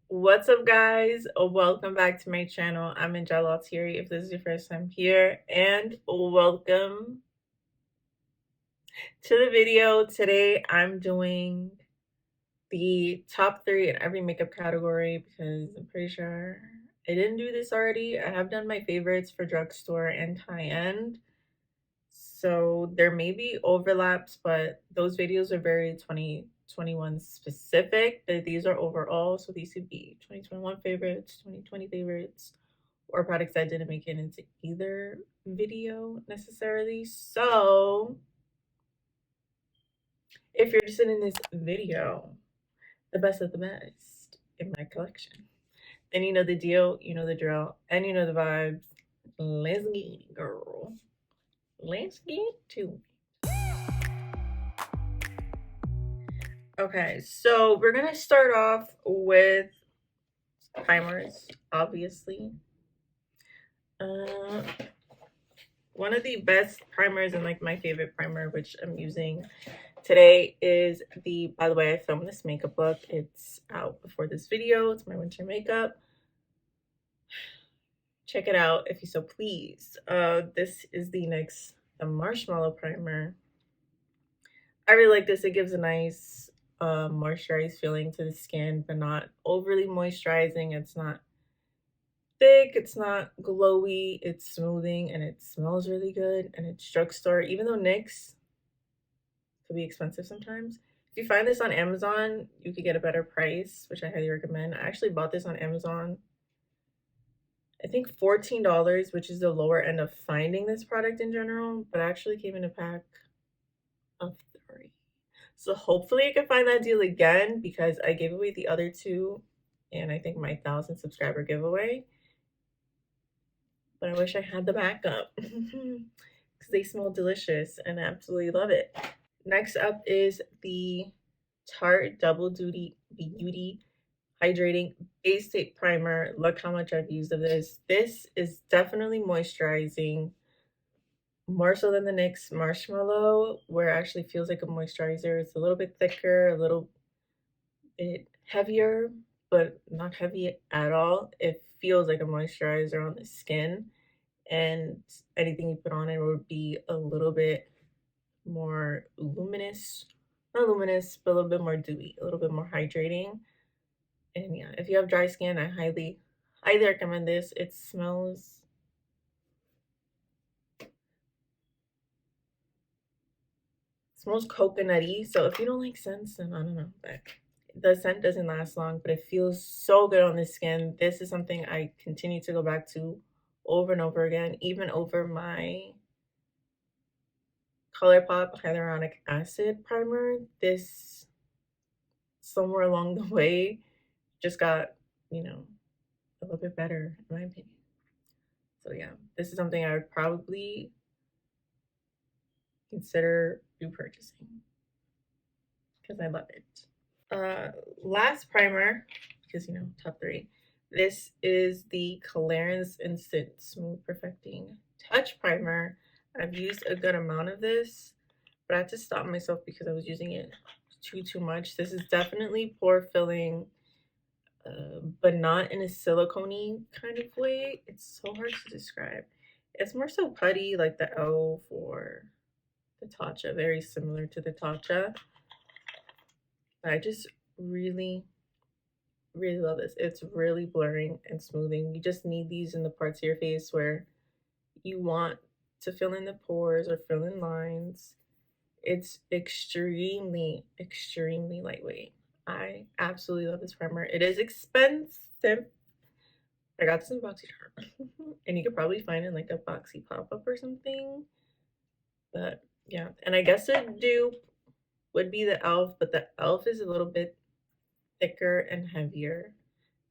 What's up, guys? Welcome back to my channel. I'm Angele Altieri if this is your first time here, and welcome to the video. Today I'm doing the top 3 in every makeup category because I'm pretty sure I didn't do this already. I have done my favorites for drugstore and high-end, so there may be overlaps, but those videos are very 2021 specific. But these are overall, so these could be 2021 favorites, 2020 favorites, or products that didn't make it into either video necessarily. So if you're interested in this video, the best of the best in my collection, then you know the deal, you know the drill, and you know the vibes. Let's get it, girl. Let's get to it. Okay, so we're gonna start off with primers, obviously. One of the best primers and like my favorite primer, which I'm using today, is the, by the way, I filmed this makeup look. It's out before this video. It's my winter makeup. Check it out if you so please. This is the NYX the Marshmellow Primer. I really like this. It gives a nice moisturized feeling to the skin, but not overly moisturizing. It's not thick, it's not glowy, it's smoothing, and it smells really good, and it's drugstore. Even though NYX could be expensive sometimes, if you find this on Amazon, you could get a better price, which I highly recommend. I actually bought this on Amazon, I think $14, which is the lower end of finding this product in general, but actually came in a pack of 3. So hopefully I can find that deal again, because I gave away the other 2 and I think my 1,000 subscriber giveaway. But I wish I had the backup because they smell delicious and I absolutely love it. Next up is the Tarte Double Duty Beauty Hydrating Base Tape Primer. Look how much I've used of this. This is definitely moisturizing, more so than the NYX Marshmellow, where it actually feels like a moisturizer. It's a little bit thicker, a little bit heavier, but not heavy at all. It feels like a moisturizer on the skin, and anything you put on it would be a little bit more luminous, not luminous, but a little bit more dewy, a little bit more hydrating. And yeah, if you have dry skin, I highly recommend this. It smells coconutty, so if you don't like scents, then I don't know, but the scent doesn't last long, but it feels so good on the skin. This is something I continue to go back to over and over again, even over my Colourpop Hyaluronic Acid Primer. This, somewhere along the way, just got, you know, a little bit better, in my opinion. So yeah, this is something I would probably consider repurchasing because I love it. Last primer, because, you know, top 3. This is the Clarins Instant Smooth Perfecting Touch Primer. I've used a good amount of this, but I had to stop myself because I was using it too much. This is definitely pore filling, but not in a silicone kind of way. It's so hard to describe. It's more so putty, like the E.l.f. or the Tatcha, very similar to the Tatcha. I just really love this. It's really blurring and smoothing. You just need these in the parts of your face where you want to fill in the pores or fill in lines. It's extremely lightweight. I absolutely love this primer. It is expensive. I got this in Boxycharm, and you could probably find it in like a Boxy pop-up or something. But yeah, and I guess a dupe would be the E.l.f, but the E.l.f is a little bit thicker and heavier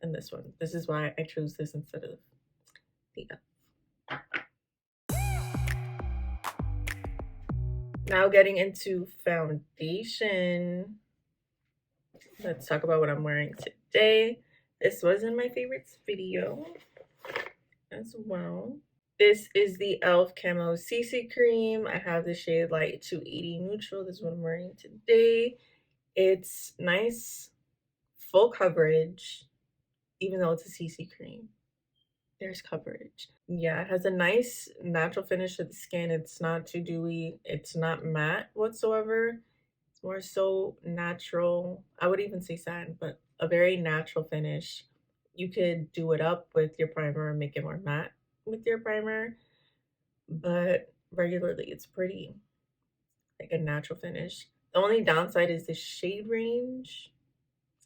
than this one. This is why I chose this instead of the E.l.f. Now getting into foundation. Let's talk about what I'm wearing today. This was in my favorites video as well. This is the E.l.f. Camo CC Cream. I have the shade Light 280 Neutral. This is what I'm wearing today. It's nice, full coverage. even though it's a CC cream. There's coverage. Yeah, it has a nice natural finish to the skin. It's not too dewy. It's not matte whatsoever. It's more so natural. I would even say satin, but a very natural finish. You could do it up with your primer and make it more matte with your primer, but regularly it's pretty like a natural finish. The only downside is the shade range.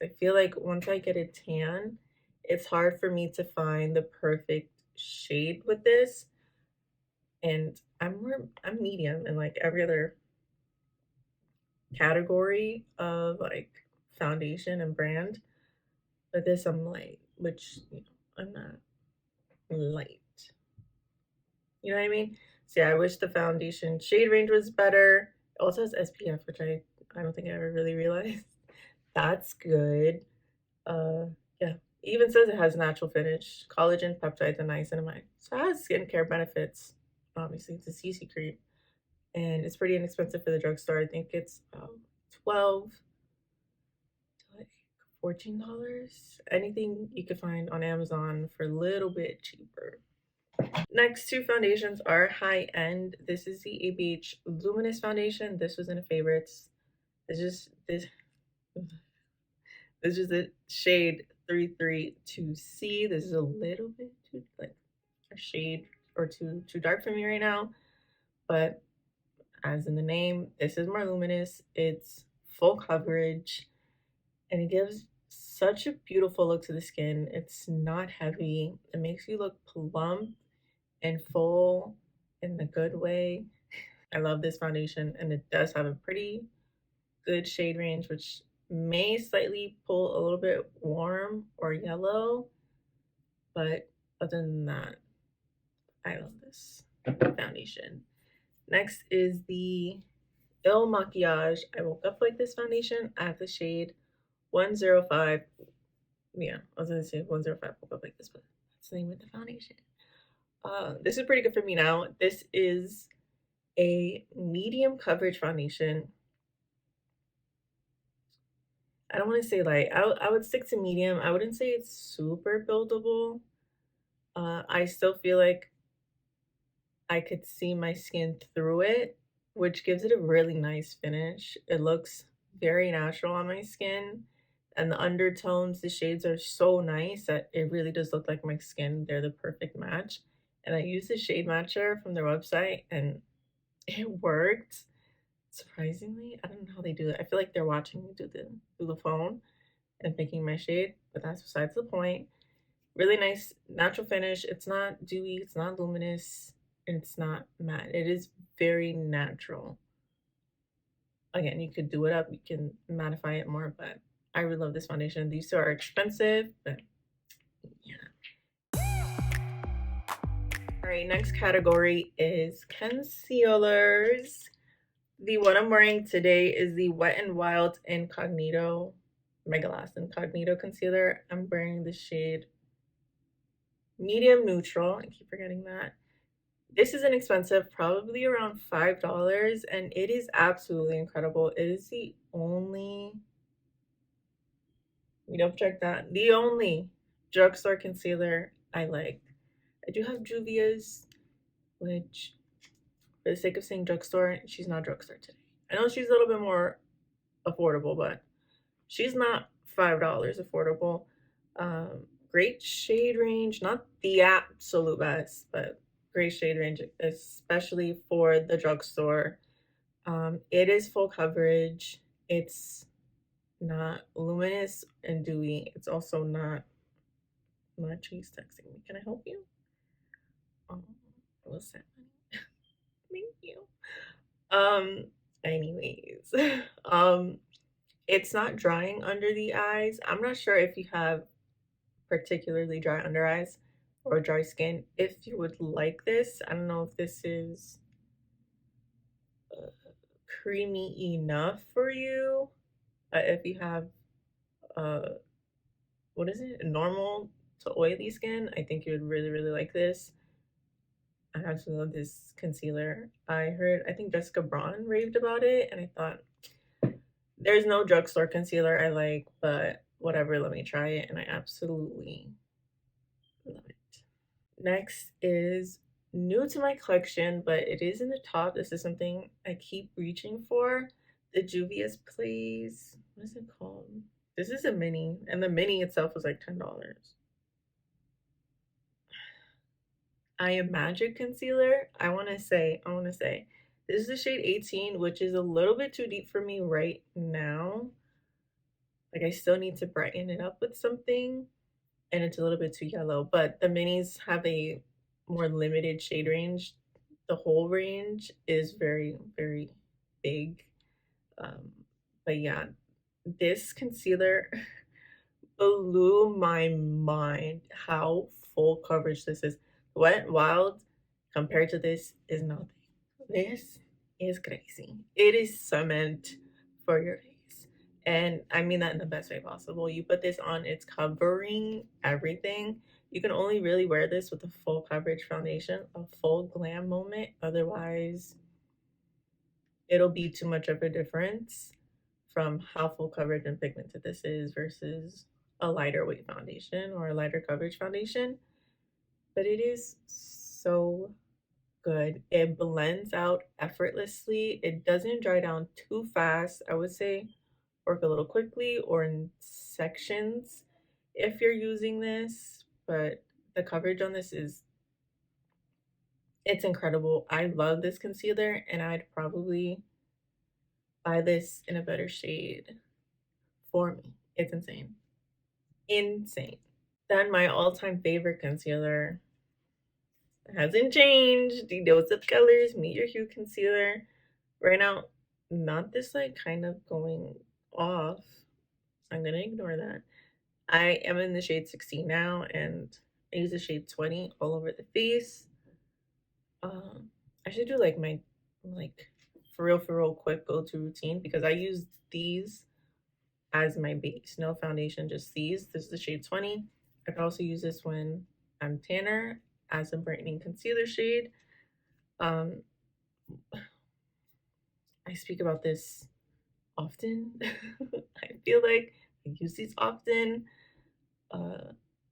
I feel like once I get a tan, it's hard for me to find the perfect shade with this. And I'm medium in like every other category of like foundation and brand. But this I'm light, which I'm not light. You know what I mean? So yeah, I wish the foundation shade range was better. It also has SPF, which I don't think I ever really realized. That's good. Yeah. It even says it has natural finish, collagen, peptides, and niacinamide. So it has skincare benefits. Obviously, it's a CC cream. And it's pretty inexpensive for the drugstore. I think it's $12 to like $14. Anything you could find on Amazon for a little bit cheaper. Next two foundations are high-end. This is the ABH Luminous Foundation. This was in the favorites. It's just this is the shade 332C. This is a little bit too like a shade or too dark for me right now, but as in the name, this is more luminous. It's full coverage, and it gives such a beautiful look to the skin. It's not heavy. It makes you look plump and full in the good way. I love this foundation, and it does have a pretty good shade range, which may slightly pull a little bit warm or yellow, but other than that, I love this foundation. Next is the Il Makiage I Woke Up Like This foundation. I have the shade 105. Yeah, I was gonna say 105 Woke Up Like This, but that's the name of the foundation. This is pretty good for me now. This is a medium coverage foundation. I don't want to say light. I would stick to medium. I wouldn't say it's super buildable. I still feel like I could see my skin through it, which gives it a really nice finish. It looks very natural on my skin, and the undertones, the shades are so nice that it really does look like my skin. They're the perfect match. And I used the shade matcher from their website, and it worked. Surprisingly, I don't know how they do it. I feel like they're watching me do the phone and picking my shade, but that's besides the point. Really nice natural finish. It's not dewy, it's not luminous, and it's not matte. It is very natural. Again, you could do it up, you can mattify it more, but I really love this foundation. These two are expensive, but yeah. All right, next category is concealers. The one I'm wearing today is the Wet n Wild Incognito McGrath Incognito Concealer. I'm wearing the shade medium neutral. I keep forgetting that. This is inexpensive, probably around $5, and it is absolutely incredible. It is the only, check that, the only drugstore concealer I like. I do have Juvia's, which, for the sake of saying drugstore, she's not drugstore today. I know she's a little bit more affordable, but she's not $5 affordable. Great shade range, not the absolute best, but great shade range, especially for the drugstore. It is full coverage. It's not luminous and dewy. It's also not she's texting me. Can I help you? What's that? Thank you. Anyways, it's not drying under the eyes. I'm not sure if you have particularly dry under eyes or dry skin, if you would like this. I don't know if this is creamy enough for you. If you have what is it, normal to oily skin, I think you would really like this. I absolutely love this concealer. I think Jessica Braun raved about it, and I thought, there's no drugstore concealer I like, but whatever, let me try it, and I absolutely love it. Next is new to my collection, but it is in the top. This is something I keep reaching for. The Juvia's Place. What is it called? This is a mini, and the mini itself was like $10. I Am Magic concealer. I want to say, this is the shade 18, which is a little bit too deep for me right now. Like I still need to brighten it up with something, and it's a little bit too yellow, but the minis have a more limited shade range. The whole range is very, very big. But yeah, this concealer blew my mind how full coverage this is. Wet n Wild compared to this is nothing. This is crazy. It is cement for your face. And I mean that in the best way possible. You put this on, it's covering everything. You can only really wear this with a full coverage foundation, a full glam moment. Otherwise, it'll be too much of a difference from how full coverage and pigmented this is versus a lighter weight foundation or a lighter coverage foundation. But it is so good. It blends out effortlessly. It doesn't dry down too fast. I would say work a little quickly or in sections if you're using this, but the coverage on this is, it's incredible. I love this concealer, and I'd probably buy this in a better shade for me. It's insane. Insane. Then my all-time favorite concealer hasn't changed. The Dose of Colors Meet Your Hue concealer. Right now, not this like kind of going off. I'm gonna ignore that. I am in the shade 16 now, and I use the shade 20 all over the face. I should do like my for real quick go-to routine, because I use these as my base. No foundation, just these. This is the shade 20. I can also use this when I'm tanner as a brightening concealer shade. I speak about this often. I feel like I use these often.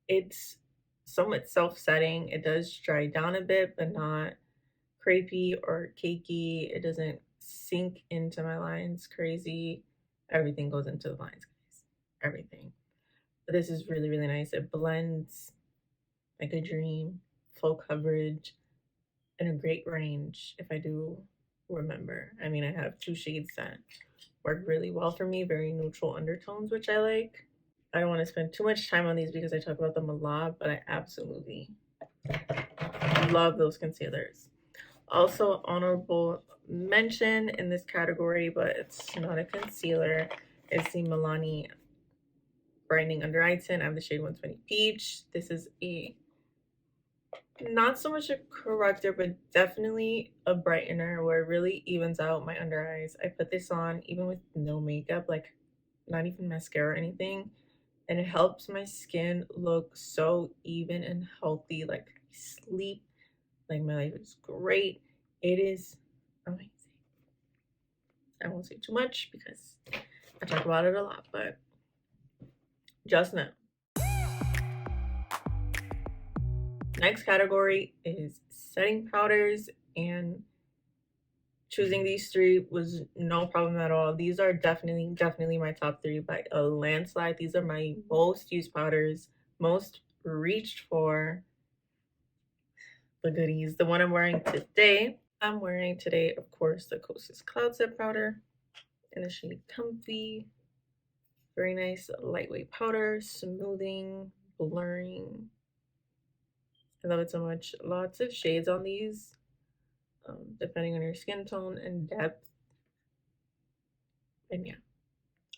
It's somewhat self-setting. It does dry down a bit, but not crepey or cakey. It doesn't sink into my lines crazy. Everything goes into the lines, guys. Everything. But this is really, really nice. It blends like a dream, full coverage, and a great range, if I do remember. I mean, I have two shades that work really well for me, very neutral undertones, which I like. I don't want to spend too much time on these because I talk about them a lot, but I absolutely love those concealers. Also, honorable mention in this category, but it's not a concealer, is the Milani Brightening Under Eye Tint. I have the shade 120 Peach. This is a not so much a corrector, but definitely a brightener where it really evens out my under eyes. I put this on even with no makeup, like not even mascara or anything, and it helps my skin look so even and healthy. Like I sleep, like my life is great. It is amazing. I won't say too much because I talk about it a lot, but just know. Next category is setting powders, and choosing these three was no problem at all. These are definitely my top three by a landslide. These are my most used powders, most reached for. The goodies. The one I'm wearing today, of course, the Kosas Cloud Set Powder in the shade Comfy. Very nice lightweight powder, smoothing, blurring. I love it so much. Lots of shades on these, depending on your skin tone and depth. And yeah,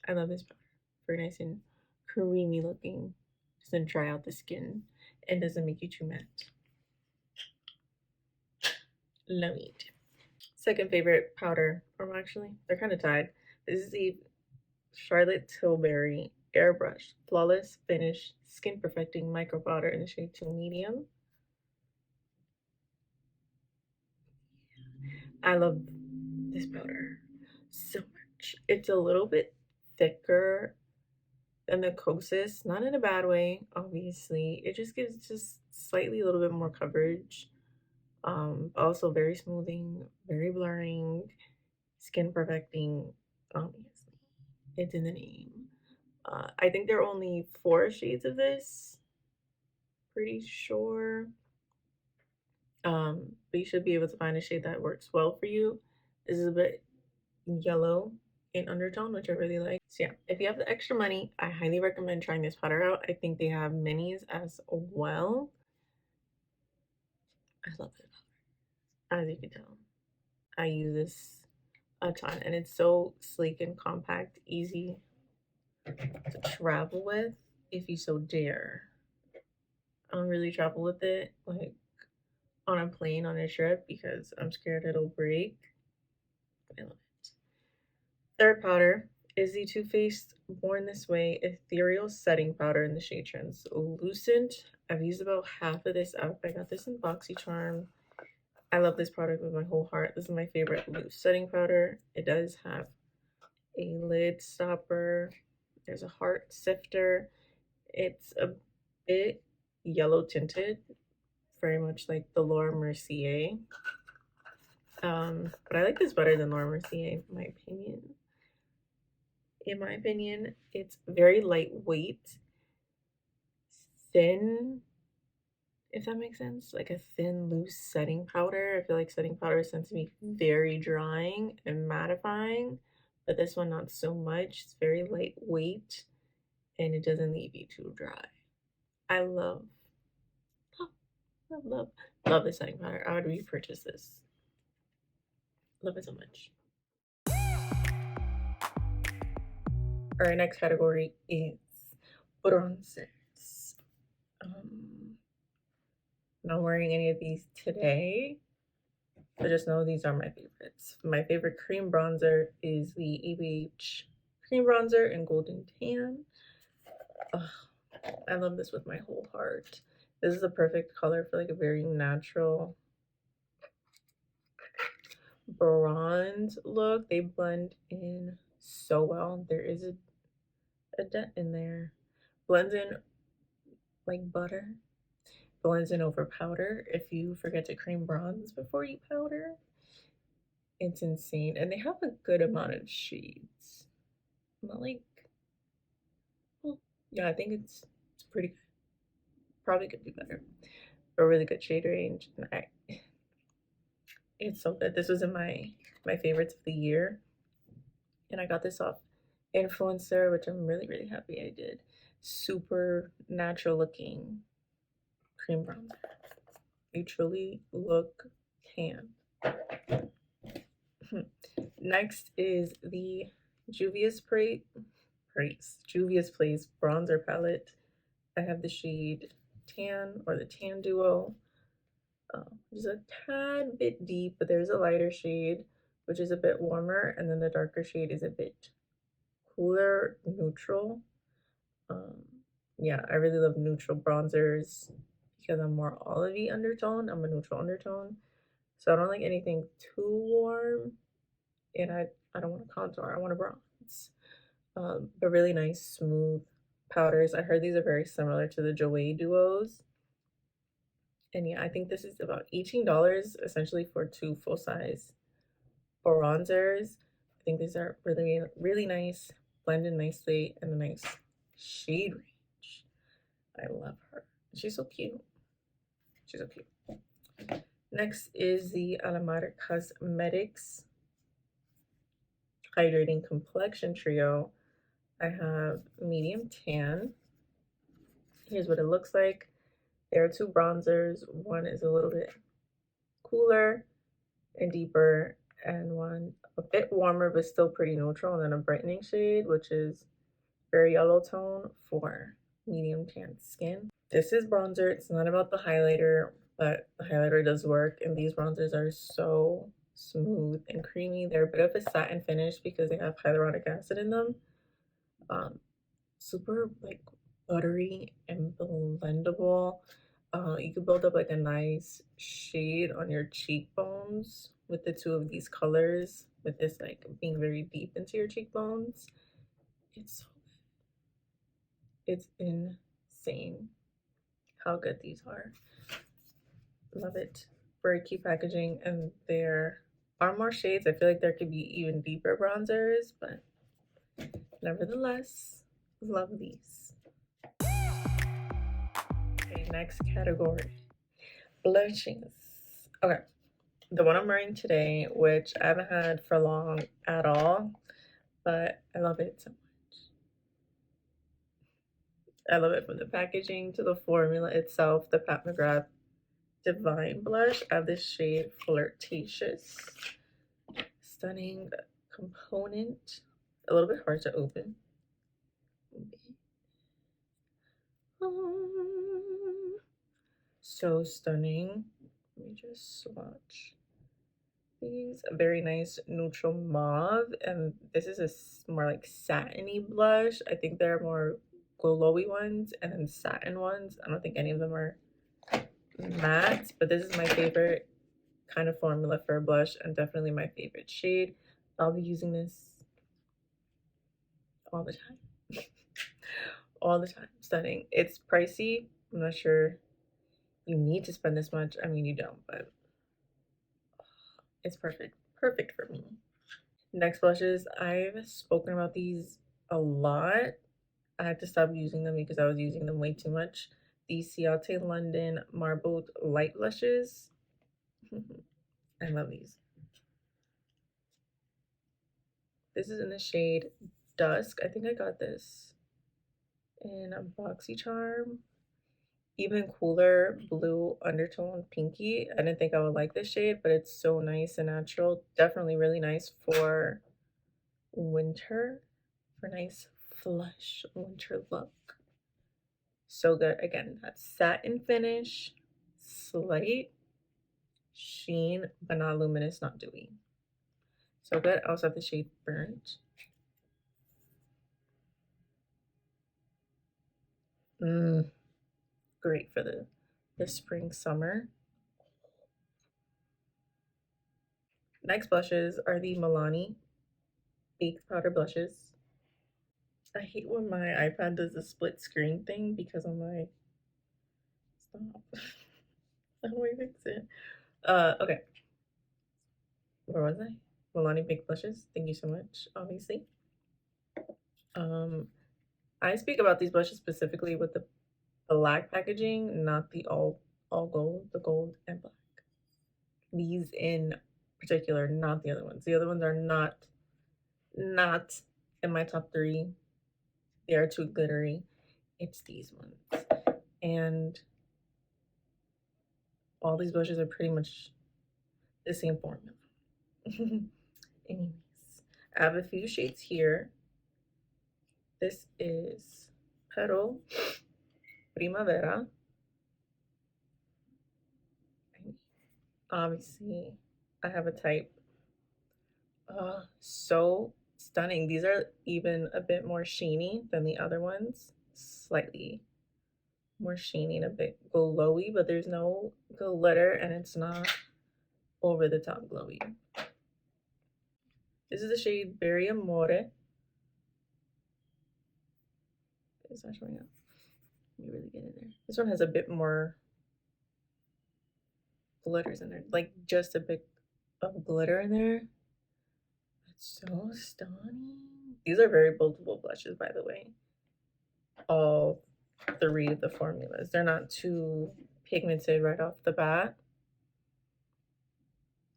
I love this powder. Very nice and creamy looking. Doesn't dry out the skin and doesn't make you too matte. Love it. Second favorite powder, or actually, they're kind of tied. This is the Charlotte Tilbury Airbrush Flawless Finish Skin Perfecting Micro Powder in the shade 2 Medium. I love this powder so much. It's a little bit thicker than the Kosas, not in a bad way, obviously. It just gives just slightly a little bit more coverage. Also very smoothing, very blurring, skin perfecting, obviously. It's in the name. I think there are only 4 shades of this. Pretty sure. But you should be able to find a shade that works well for you. This is a bit yellow in undertone, which I really like. So yeah, if you have the extra money, I highly recommend trying this powder out. I think they have minis as well. I love it, as you can tell. I use this a ton, and it's so sleek and compact, easy to travel with if you so dare. I don't really travel with it like on a plane on a trip because I'm scared it'll break. I love it. Third powder is the Too Faced Born This Way Ethereal Setting Powder in the shade Translucent. I've used about half of this up. I got this in Boxycharm. I love this product with my whole heart. This is my favorite loose setting powder. It does have a lid stopper. There's a heart sifter. It's a bit yellow tinted, very much like the Laura Mercier. But I like this better than Laura Mercier, in my opinion. In my opinion, it's very lightweight, thin, if that makes sense. Like a thin, loose setting powder. I feel like setting powders tend to be very drying and mattifying, but this one not so much. It's very lightweight and it doesn't leave you too dry. I love this setting powder. I would repurchase this. Love it so much. Our next category is bronzers. Not wearing any of these today, but just know these are my favorites. My favorite cream bronzer is the ABH cream bronzer in Golden Tan. I love this with my whole heart. This is the perfect color for like a very natural bronze look. They blend in so well. There is a dent in there. Blends in like butter. Blends in over powder. If you forget to cream bronze before you powder, it's insane. And they have a good amount of shades. Not like, well, yeah, I think it's pretty good. Probably could be better. A really good shade range. And it's so good. This was in my favorites of the year. And I got this off Influencer, which I'm really, really happy I did. Super natural looking cream bronzer. You truly look tan. Next is the Juvia's Place bronzer palette. I have the shade Tan, or the Tan Duo. Which is a tad bit deep, but there's a lighter shade which is a bit warmer, and then the darker shade is a bit cooler, neutral. Yeah, I really love neutral bronzers because I'm more olivey undertone. I'm a neutral undertone, so I don't like anything too warm, and I don't want to contour. I want to bronze. But really nice, smooth powders. I heard these are very similar to the Jouer duos. And yeah, I think this is about $18 essentially for 2 full-size bronzers. I think these are really, really nice, blended nicely, and a nice shade range. I love her. She's so cute. She's so cute. Next is the Milani Cosmetics Hydrating Complexion Trio. I have medium tan. Here's what it looks like. There are 2 bronzers. One is a little bit cooler and deeper, and one a bit warmer but still pretty neutral, and then a brightening shade, which is very yellow tone for medium tan skin. This is bronzer. It's not about the highlighter, but the highlighter does work, and these bronzers are so smooth and creamy. They're a bit of a satin finish because they have hyaluronic acid in them. Super like buttery and blendable. You could build up like a nice shade on your cheekbones with the 2 of these colors, with this like being very deep into your cheekbones. It's so good. It's insane how good these are. Love it. Very cute packaging, and there are more shades. I feel like there could be even deeper bronzers, but nevertheless, love these. Okay, next category, blushes. Okay, the one I'm wearing today, which I haven't had for long at all, but I love it so much. I love it from the packaging to the formula itself. The Pat McGrath Divine Blush. I have this shade Fleurtatious. Stunning component. A little bit hard to open. So stunning. Let me just swatch these. A very nice neutral mauve, and this is a more like satiny blush. I think there are more glowy ones and then satin ones. I don't think any of them are matte, but this is my favorite kind of formula for a blush and definitely my favorite shade. I'll be using this all the time. All the time. Stunning. It's pricey. I'm not sure you need to spend this much. I mean, you don't, but it's perfect. Perfect for me. Next blushes. I've spoken about these a lot. I had to stop using them because I was using them way too much. These Ciate London Marbled Light Blushes. I love these. This is in the shade Dusk. I think I got this in a Boxycharm. Even cooler blue undertone pinky. I didn't think I would like this shade, but it's so nice and natural. Definitely really nice for winter, for nice flush winter look. So good. Again, that satin finish, slight sheen, but not luminous, not dewy. So good. I also have the shade Burnt. Great for the spring, summer. Next blushes are the Milani Baked Powder Blushes. I hate when my iPad does a split screen thing because I'm like, stop. How do I fix it? Okay. Where was I? Milani Baked Blushes. Thank you so much, obviously. I speak about these blushes specifically with the black packaging, not the all gold, the gold and black. These in particular, not the other ones. The other ones are not in my top 3. They are too glittery. It's these ones. And all these blushes are pretty much the same formula. Anyways, I have a few shades here. This is Petal Primavera. Obviously, I have a type. So stunning. These are even a bit more sheeny than the other ones. Slightly more sheeny and a bit glowy, but there's no glitter and it's not over the top glowy. This is the shade Berry Amore. It's not showing up. Let me really get in there. This one has a bit more glitters in there, like just a bit of glitter in there. It's so stunning. These are very buildable blushes, by the way. All 3 of the formulas. They're not too pigmented right off the bat.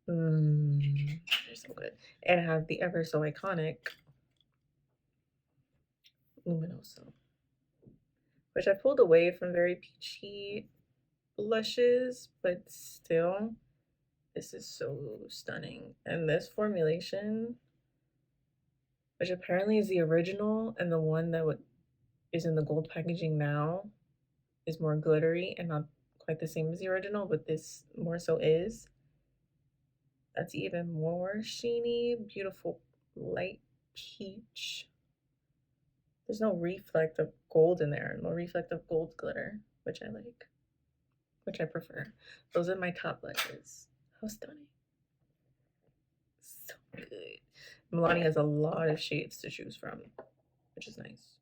They're so good. And have the ever so iconic Luminoso, which I pulled away from very peachy blushes, but still, this is so stunning. And this formulation, which apparently is the original, and the one that is in the gold packaging now is more glittery and not quite the same as the original, but this more so is. That's even more sheeny, beautiful light peach. There's no reflect of gold in there, no reflect of gold glitter, which I like, which I prefer. Those are my top blushes. How stunning. So good. Milani has a lot of shades to choose from, which is nice.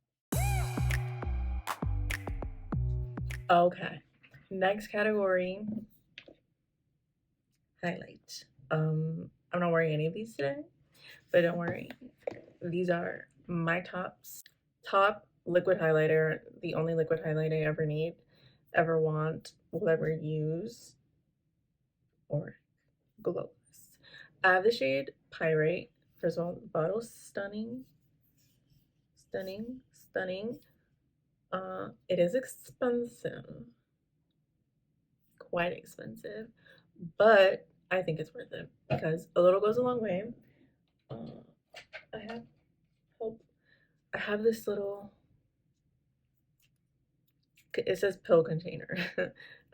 Okay, next category, highlight. I'm not wearing any of these today, but don't worry. These are my tops. Top liquid highlighter, the only liquid highlight I ever need, ever want, will ever use, or gloss. I have the shade Pyrite. First of all, the bottle's stunning. Stunning, stunning. It is expensive. Quite expensive. But I think it's worth it because a little goes a long way. I have hope. I have this little, it says pill container.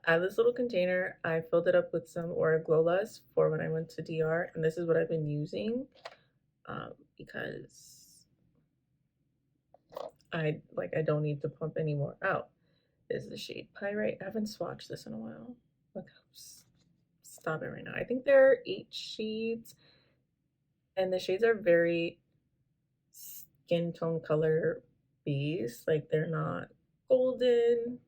I have this little container. I filled it up with some Aura Glow Lust for when I went to DR, and this is what I've been using because I don't need to pump any more out. This is the shade Pyrite. I haven't swatched this in a while. Look, stop it right now. I think there are 8 shades, and the shades are very skin tone color based. Like, they're not golden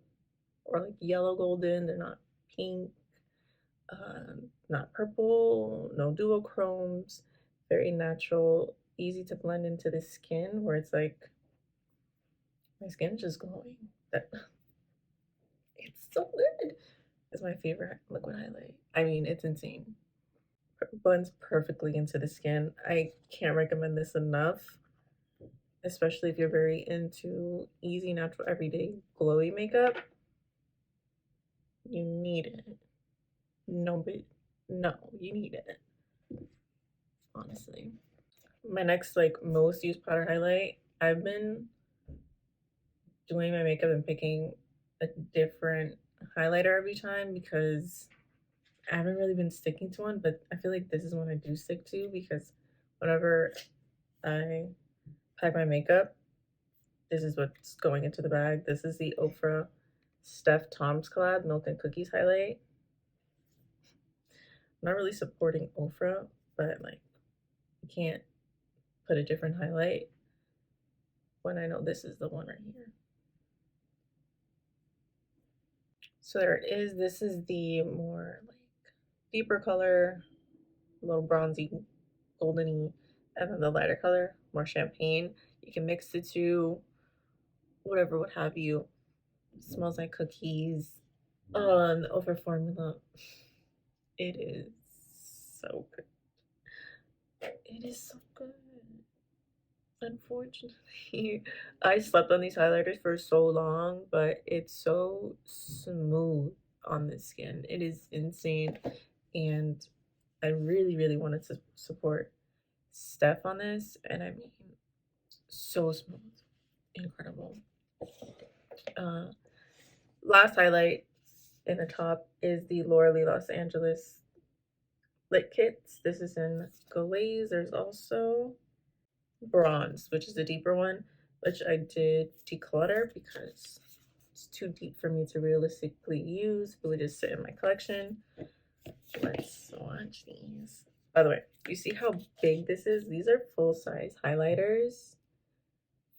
or like yellow golden. They're not pink, not purple, no duochromes. Very natural, easy to blend into the skin, where it's like my skin is just glowing. It's so good. It's my favorite liquid highlight. I mean, it's insane. Blends perfectly into the skin. I can't recommend this enough, especially if you're very into easy, natural, everyday, glowy makeup. You need it. No, but no, you need it. Honestly. My next most used powder highlight, I've been doing my makeup and picking a different highlighter every time because I haven't really been sticking to one, but I feel like this is one I do stick to because whenever I pack my makeup, this is what's going into the bag. This is the Ofra Steph Tom's collab Milk and Cookies highlight. I'm not really supporting Ofra, but you can't put a different highlight when I know this is the one right here. So there it is. This is the more deeper color, a little bronzy, goldeny, and then the lighter color, more champagne. You can mix the two, whatever would have you. It smells like cookies. Oh, and the Ofra formula. It is so good. It is so good. Unfortunately, I slept on these highlighters for so long, but it's so smooth on the skin. It is insane, and I really, really wanted to support Steph on this, and I mean, so smooth, incredible. Last highlight in the top is the Laura Lee Los Angeles Lit Kits. This is in Glaze. There's also Bronze, which is the deeper one, which I did declutter because it's too deep for me to realistically use. It would just sit in my collection. Let's swatch these. By the way, you see how big this is? These are full-size highlighters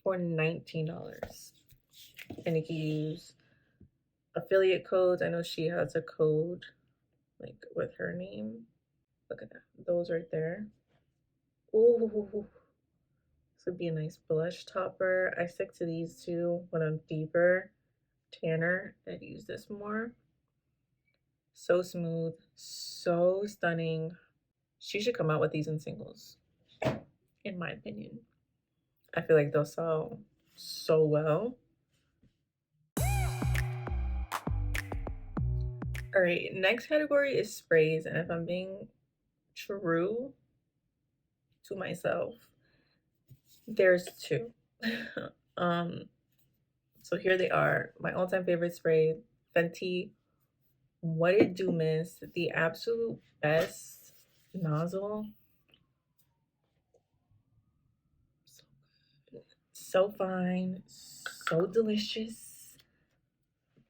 for $19. And you can use affiliate codes. I know she has a code with her name. Look at that. Those right there. Ooh. This would be a nice blush topper. I stick to these two when I'm deeper, tanner. I'd use this more. So smooth, so stunning. She should come out with these in singles, in my opinion. I feel like they'll sell so well. All right, next category is sprays, and if I'm being true to myself, there's 2. So here they are. My all-time favorite spray, Fenty What It Do Miss, the absolute best nozzle. So fine, so delicious.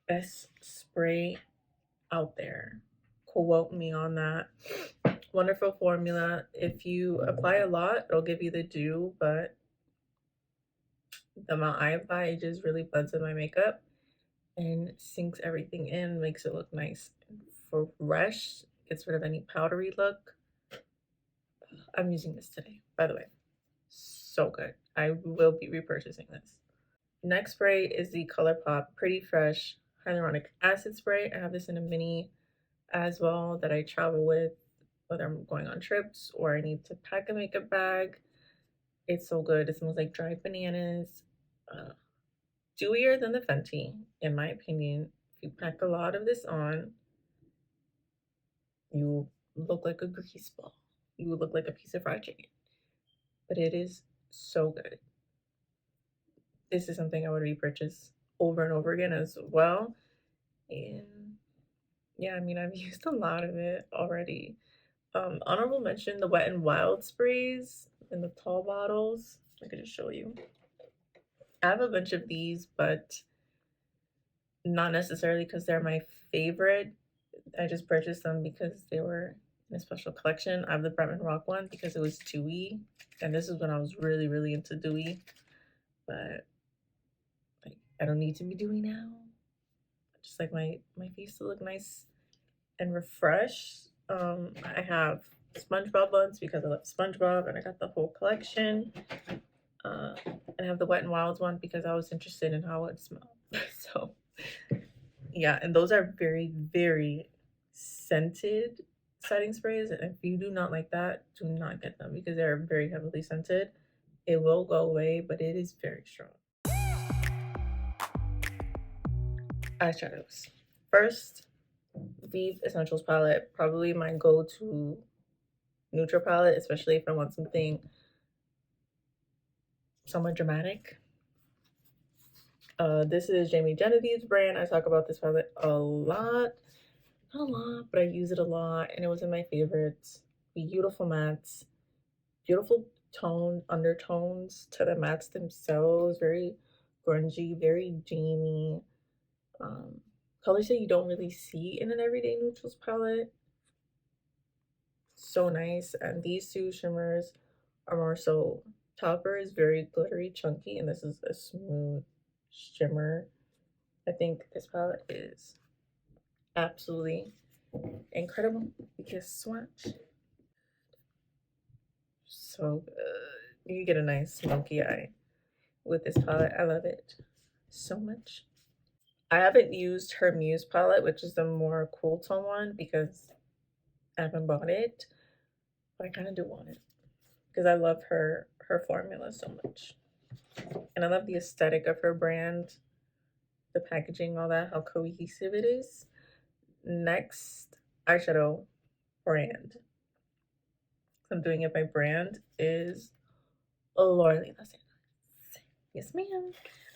Best spray out there. Quote me on that. Wonderful formula. If you apply a lot, it'll give you the dew, but the amount I apply, it just really blends in my makeup. and sinks everything in, makes it look nice and fresh, gets rid of any powdery look. I'm using this today, by the way. So good. I will be repurchasing this. Next spray is the Colourpop Pretty Fresh Hyaluronic Acid Spray. I have this in a mini as well that I travel with, whether I'm going on trips or I need to pack a makeup bag. It's so good. It smells like dried bananas. Dewier than the Fenty, in my opinion. If you pack a lot of this on, you look like a grease ball. You look like a piece of fried chicken. But it is so good. This is something I would repurchase over and over again as well. And yeah, I mean, I've used a lot of it already. Honorable mention, the Wet n Wild sprays in the tall bottles. I could just show you. I have a bunch of these, but not necessarily because they're my favorite. I just purchased them because they were in a special collection. I have the Bretman Rock one because it was dewy, and this is when I was really, really into dewy. But like, I don't need to be dewy now. I just like my face to look nice and refreshed. I have SpongeBob ones because I love SpongeBob, and I got the whole collection. And I have the Wet n Wild one because I was interested in how it smelled. So yeah, and those are very, very scented setting sprays. And if you do not like that, do not get them because they're very heavily scented. It will go away, but it is very strong. Eyeshadows. First, Vive Essentials palette, probably my go-to neutral palette, especially if I want something somewhat dramatic. This is Jamie Genevieve's brand. I talk about this palette a lot. Not a lot, but I use it a lot, and it was in my favorites. Beautiful mattes, beautiful tone undertones to the mattes themselves. Very grungy, very Jamie. Colors that you don't really see in an everyday neutrals palette. So nice. And these two shimmers are more so, topper is very glittery, chunky, and this is a smooth shimmer. I think this palette is absolutely incredible because swatch. So good. You get a nice smoky eye with this palette. I love it so much. I haven't used her Muse palette, which is the more cool tone one, because I haven't bought it, but I kind of do want it because I love her formula so much, and I love the aesthetic of her brand, the packaging, all that, how cohesive it is. Next eyeshadow brand, I'm doing it by brand, is Laura. Yes, ma'am.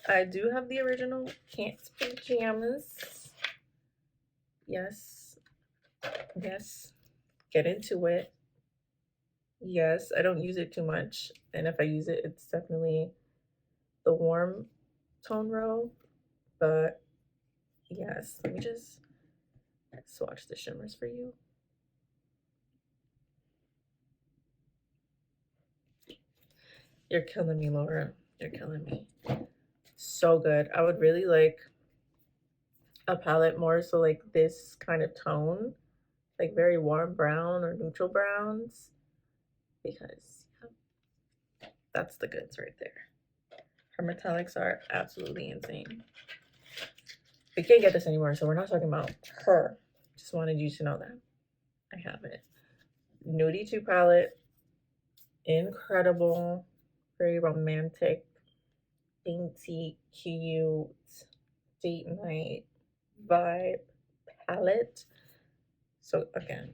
I do have the original Can't Pajamas. Yes. Yes. Get into it. Yes, I don't use it too much. And if I use it, it's definitely the warm tone row. But yes, let me just swatch the shimmers for you. You're killing me, Laura. You're killing me. So good. I would really like a palette more so like this kind of tone, like very warm brown or neutral browns, because yeah, that's the goods right there. Her metallics are absolutely insane. We can't get this anymore, so we're not talking about her. Just wanted you to know that I have it. Nudie 2 palette, incredible, very romantic, dainty, cute, date night vibe palette. So again,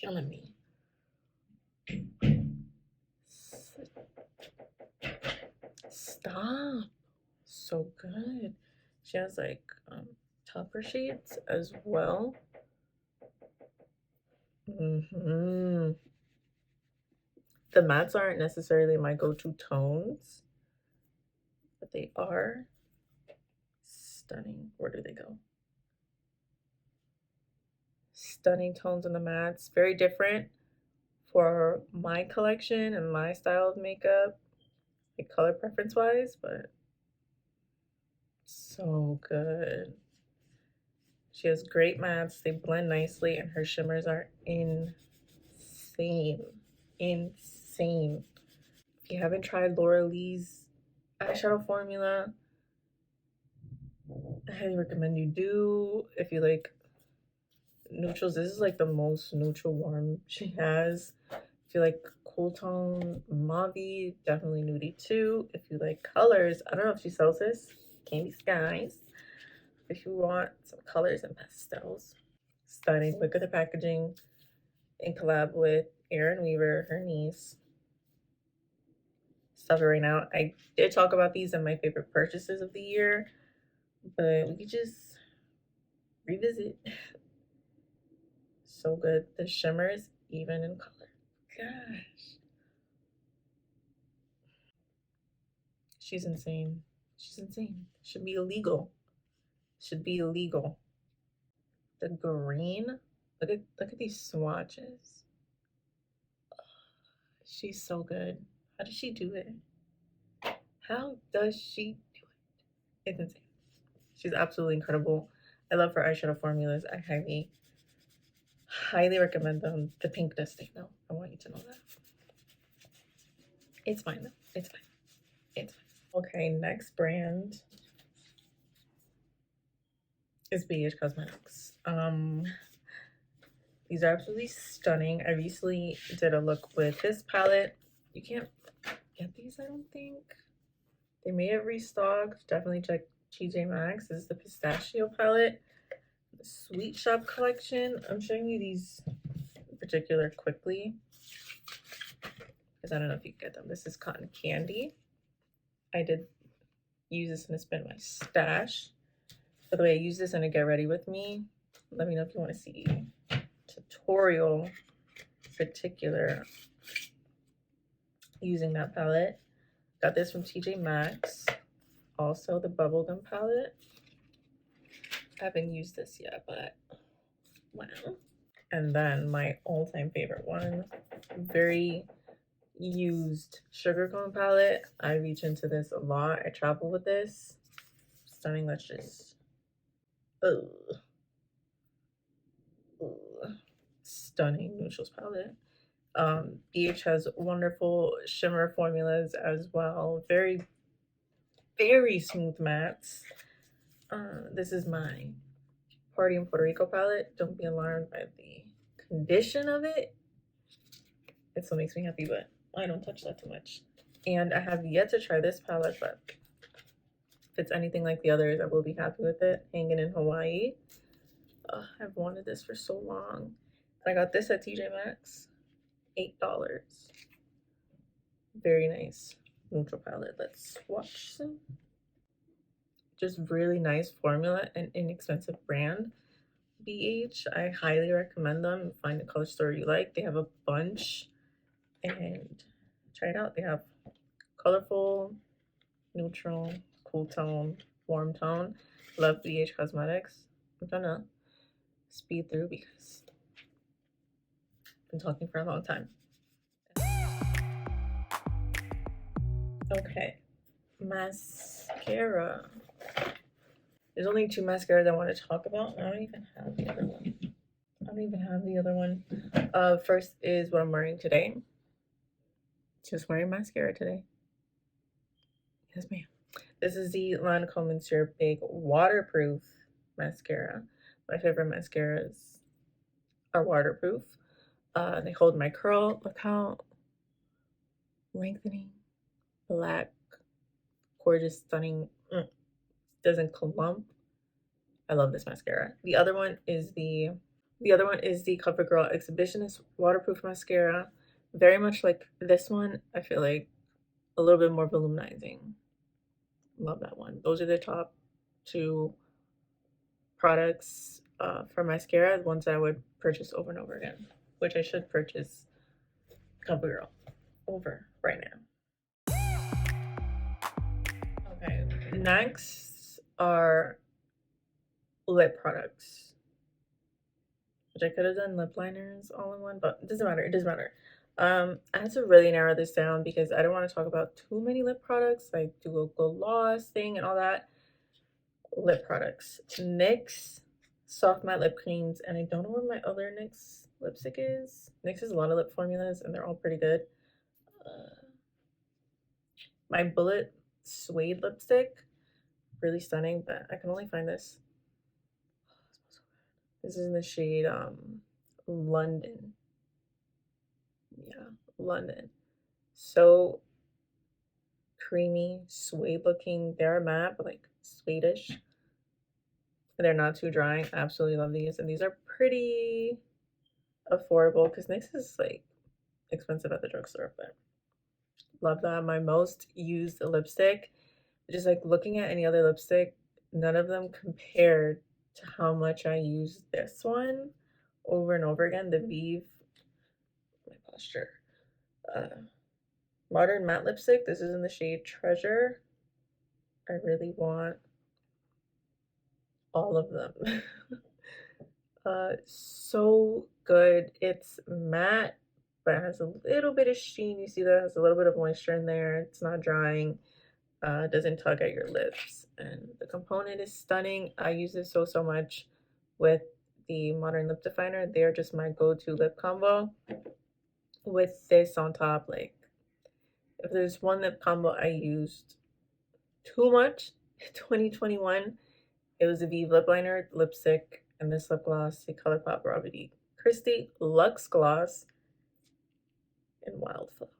killing me. Stop. So good. She has like topper shades as well. The mattes aren't necessarily my go-to tones, but they are stunning. Where do they go? Stunning tones in the mattes. Very different for my collection and my style of makeup, like color preference wise, but so good. She has great mattes. They blend nicely, and her shimmers are insane. Insane. If you haven't tried Laura Lee's eyeshadow formula, I highly recommend you do. If you like neutrals, this is like the most neutral warm she has. If you like cool tone mauve, definitely nudie too. If you like colors, I don't know if she sells this, Candy Skies. If you want some colors and pastels, stunning. Look at the packaging in collab with Erin Weaver, her niece. Stuff it right now. I did talk about these in my favorite purchases of the year, but we could just revisit. So good. The shimmers even in color. Gosh. She's insane. She's insane. Should be illegal. Should be illegal. The green. Look at these swatches. She's so good. How does she do it? How does she do it? It's insane. She's absolutely incredible. I love her eyeshadow formulas. I highly recommend them. The pink does stay though. I want you to know that. It's fine though. It's fine. It's fine. Okay, next brand is ABH Cosmetics. These are absolutely stunning. I recently did a look with this palette. You can't get these, I don't think. They may have restocked. Definitely check TJ Maxx. This is the pistachio palette, the Sweet Shop collection. I'm showing you these in particular quickly because I don't know if you can get them. This is Cotton Candy. I did use this in a spin my stash. By the way, I use this in a Get Ready With Me. Let me know if you want to see tutorial particular using that palette. Got this from TJ Maxx. Also the bubblegum palette. I haven't used this yet, but wow. And then my all-time favorite one, very used sugar cone palette. I reach into this a lot. I travel with this. Stunning. Let's just stunning neutrals palette. BH has wonderful shimmer formulas as well. Very, very smooth mattes. This is my Party in Puerto Rico palette. Don't be alarmed by the condition of it. It still makes me happy, but I don't touch that too much. And I have yet to try this palette, but if it's anything like the others, I will be happy with it. Hanging in Hawaii. I've wanted this for so long. I got this at TJ Maxx. $8. Very nice neutral palette. Let's swatch some. Just really nice formula and inexpensive brand. BH, I highly recommend them. Find the color store you like. They have a bunch and try it out. They have colorful, neutral, cool tone, warm tone. Love BH Cosmetics. I'm gonna speed through because I've been talking for a long time. Okay, mascara. There's only 2 mascaras I want to talk about. I don't even have the other one. First is what I'm wearing today. Just wearing mascara today. Yes, ma'am. This is the Lancome Monsieur Big Waterproof Mascara. My favorite mascaras are waterproof. They hold my curl. Look how lengthening, black, gorgeous, stunning. Doesn't clump. I love this mascara. The other one is the CoverGirl Exhibitionist Waterproof Mascara. Very much like this one. I feel like a little bit more volumizing. Love that one. Those are the top 2 products for mascara. The ones that I would purchase over and over again. Which I should purchase CoverGirl over right now. Okay, next are lip products, which I could have done lip liners all in one, but it doesn't matter. It doesn't matter. I had to really narrow this down because I don't want to talk about too many lip products. I do a gloss thing and all that. lip products. NYX Soft Matte Lip Creams, and I don't know where my other NYX lipstick is. NYX has a lot of lip formulas, and they're all pretty good. My Bullet Suede lipstick, really stunning, but I can only find this. This is in the shade London. Yeah, London. So creamy, suede looking. They're matte, but like Swedish. They're not too drying. I absolutely love these, and these are pretty affordable because NYX is like expensive at the drugstore, but love that. My most used lipstick, just like looking at any other lipstick, none of them compared to how much I use this one over and over again. The Vive, my posture, Modern Matte Lipstick. This is in the shade Treasure. I really want all of them. So good. It's matte, but it has a little bit of sheen. You see that it has a little bit of moisture in there. It's not drying. Doesn't tug at your lips, and the component is stunning. I use this so much with the Modern Lip Definer. They're just my go-to lip combo. With this on top, like if there's one lip combo I used too much in 2021, it was a Vive lip liner, lipstick, and this lip gloss, the Colourpop Raw Beauty Christie Luxe Gloss in Wildflower.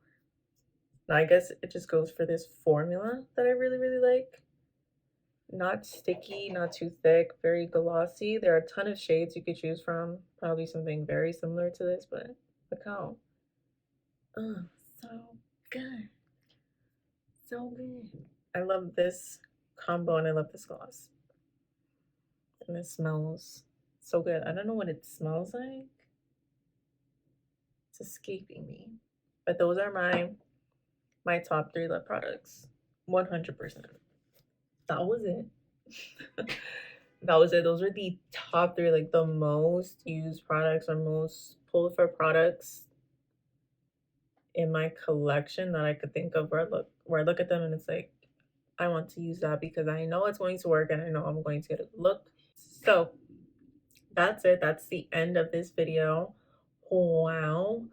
Now I guess it just goes for this formula that I really like. Not sticky, not too thick, very glossy. There are a ton of shades you could choose from. Probably something very similar to this, but look how. Oh, so good. So good. I love this combo and I love this gloss. And it smells so good. I don't know what it smells like. It's escaping me. But those are my top 3 lip products. 100%. That was it. That was it. Those were the top 3, like the most used products or most pulled for products in my collection that I could think of, where I look at them and it's like, I want to use that because I know it's going to work and I know I'm going to get a look. So that's it. That's the end of this video. Wow,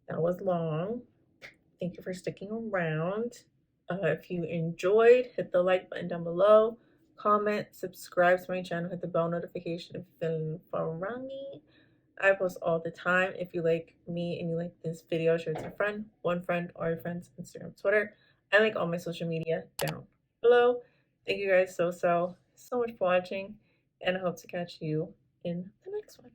that was long. Thank you for sticking around. If you enjoyed, hit the like button down below, comment, subscribe to my channel, hit the bell notification if you're feeling around me. I post all the time. If you like me and you like this video, share it to a friend, one friend, or your friends, Instagram, Twitter. I like all my social media down below. Thank you guys so much for watching, and I hope to catch you in the next one.